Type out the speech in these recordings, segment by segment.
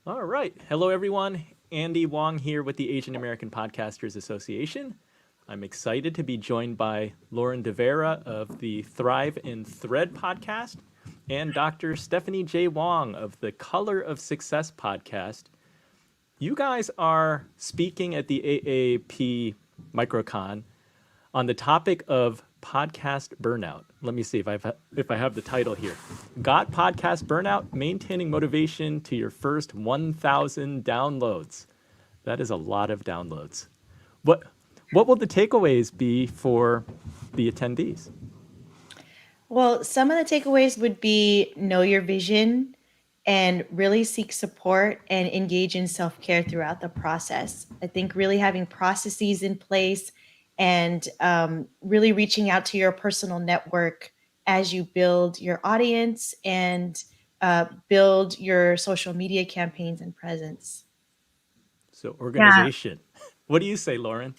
All right. Hello, everyone. Andy Wong here with the Asian American Podcasters Association. I'm excited to be joined by Lauren DeVera of the Thrive in Thread podcast and Dr. Stephanie J. Wong of the Color of Success podcast. You guys are speaking at the AAP Micro-Con on the topic of podcast burnout. Let me see if I have the title here. Got podcast burnout? Maintaining motivation to your first 1,000 downloads. That is a lot of downloads. What what will the takeaways be for the attendees? Well, some of the takeaways would be know your vision and really seek support and engage in self care throughout the process. I think really having processes in place and really reaching out to your personal network as you build your audience and build your social media campaigns and presence. So Yeah. organization. What do you say, Lauren?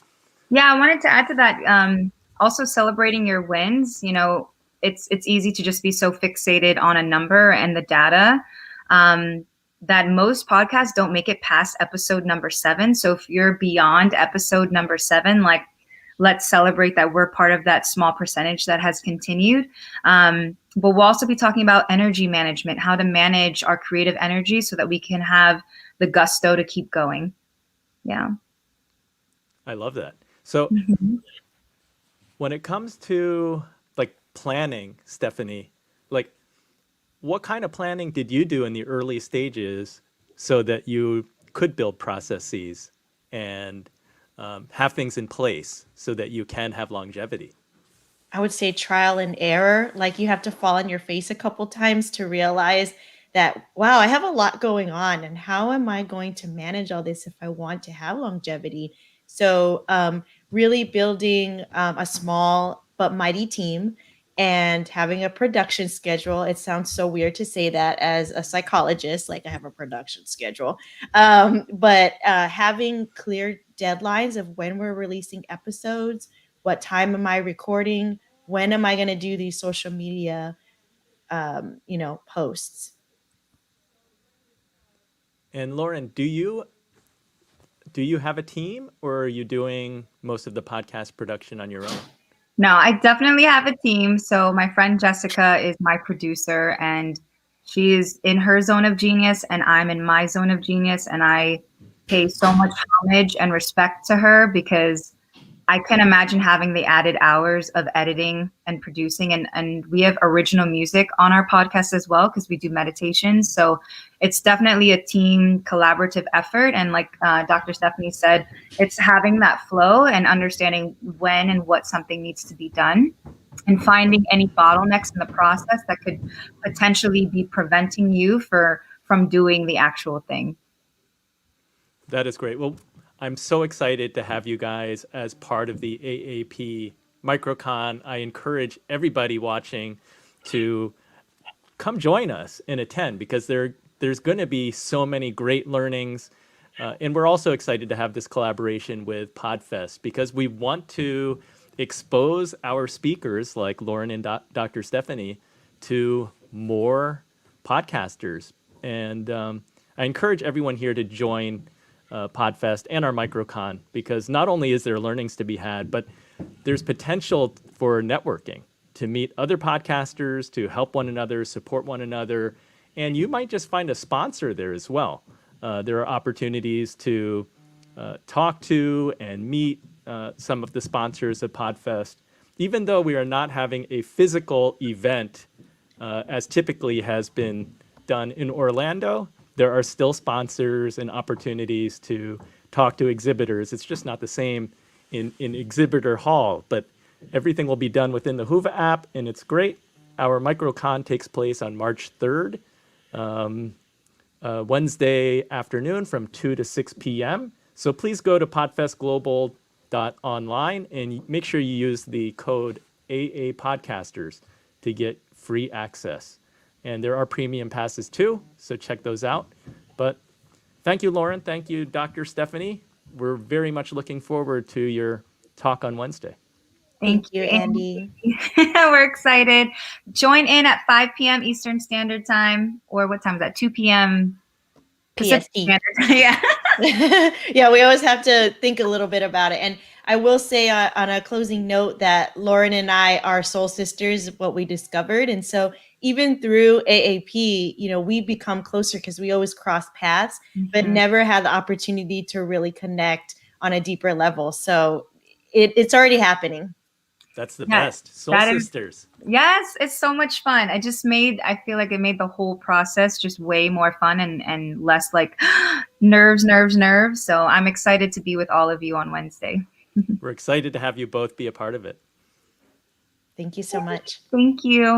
Yeah, I wanted to add to that. Also celebrating your wins. It's easy to just be so fixated on a number and the data. That most podcasts don't make it past episode number 7. So if you're beyond episode number 7, like let's celebrate that we're part of that small percentage that has continued. But we'll also be talking about energy management, how to manage our creative energy so that we can have the gusto to keep going. Yeah. I love that. So Mhm. when it comes to like planning, Stephanie, like what kind of planning did you do in the early stages so that you could build processes and have things in place so that you can have longevity? I would say trial and error. Like you have to fall on your face a couple times to realize that, wow, I have a lot going on. And how am I going to manage all this if I want to have longevity? So, really building a small but mighty team and having a production schedule. It sounds so weird to say that as a psychologist, like I have a production schedule. But having clear deadlines of when we're releasing episodes, what time am I recording, when am I going to do these social media posts. And Lauren, do you have a team or are you doing most of the podcast production on your own? No, I definitely have a team. So my friend Jessica is my producer, and she's in her zone of genius, and I'm in my zone of genius. And I pay so much homage and respect to her because I can imagine having the added hours of editing and producing. And we have original music on our podcast as well because we do meditations. So it's definitely a team collaborative effort. And like Dr. Stephanie said, it's having that flow and understanding when and what something needs to be done and finding any bottlenecks in the process that could potentially be preventing you from doing the actual thing. That is great. Well, I'm so excited to have you guys as part of the AAP Micro-Con. I encourage everybody watching to come join us and attend because there's going to be so many great learnings. And we're also excited to have this collaboration with Podfest because we want to expose our speakers like Lauren and Dr. Stephanie to more podcasters. And I encourage everyone here to join Podfest and our Micro-Con because not only is there learnings to be had, but there's potential for networking to meet other podcasters, to help one another, support one another, and you might just find a sponsor there as well. There are opportunities to talk to and meet some of the sponsors of Podfest, even though we are not having a physical event as typically has been done in Orlando. There are still sponsors and opportunities to talk to exhibitors. It's just not the same in exhibitor hall, but everything will be done within the Whova app, and it's great. Our Micro-Con takes place on March 3rd, Wednesday afternoon from 2 to 6 p.m. So please go to podfestglobal.online and make sure you use the code AA Podcasters to get free access. And there are premium passes too, so check those out. But thank you, Lauren. Thank you, Dr. Stephanie. We're very much looking forward to your talk on Wednesday. Thank Thank you, you, Andy. Andy. We're excited. Join in at 5 p.m. Eastern Standard Time, or what time is that? 2 p.m. Pacific PST. Standard Time. Yeah. Yeah, we always have to think a little bit about it. And I will say on a closing note that Lauren and I are soul sisters, what we discovered. And so even through AAP, we become closer because we always cross paths, but Mhm. never had the opportunity to really connect on a deeper level. So it's already happening. That's the Yeah, best. Soul that is, sisters. yes, it's so much fun. I feel like it made the whole process just way more fun and less like nerves, nerves, nerves. So I'm excited to be with all of you on Wednesday. We're excited to have you both be a part of it. Thank you so much. Thank you.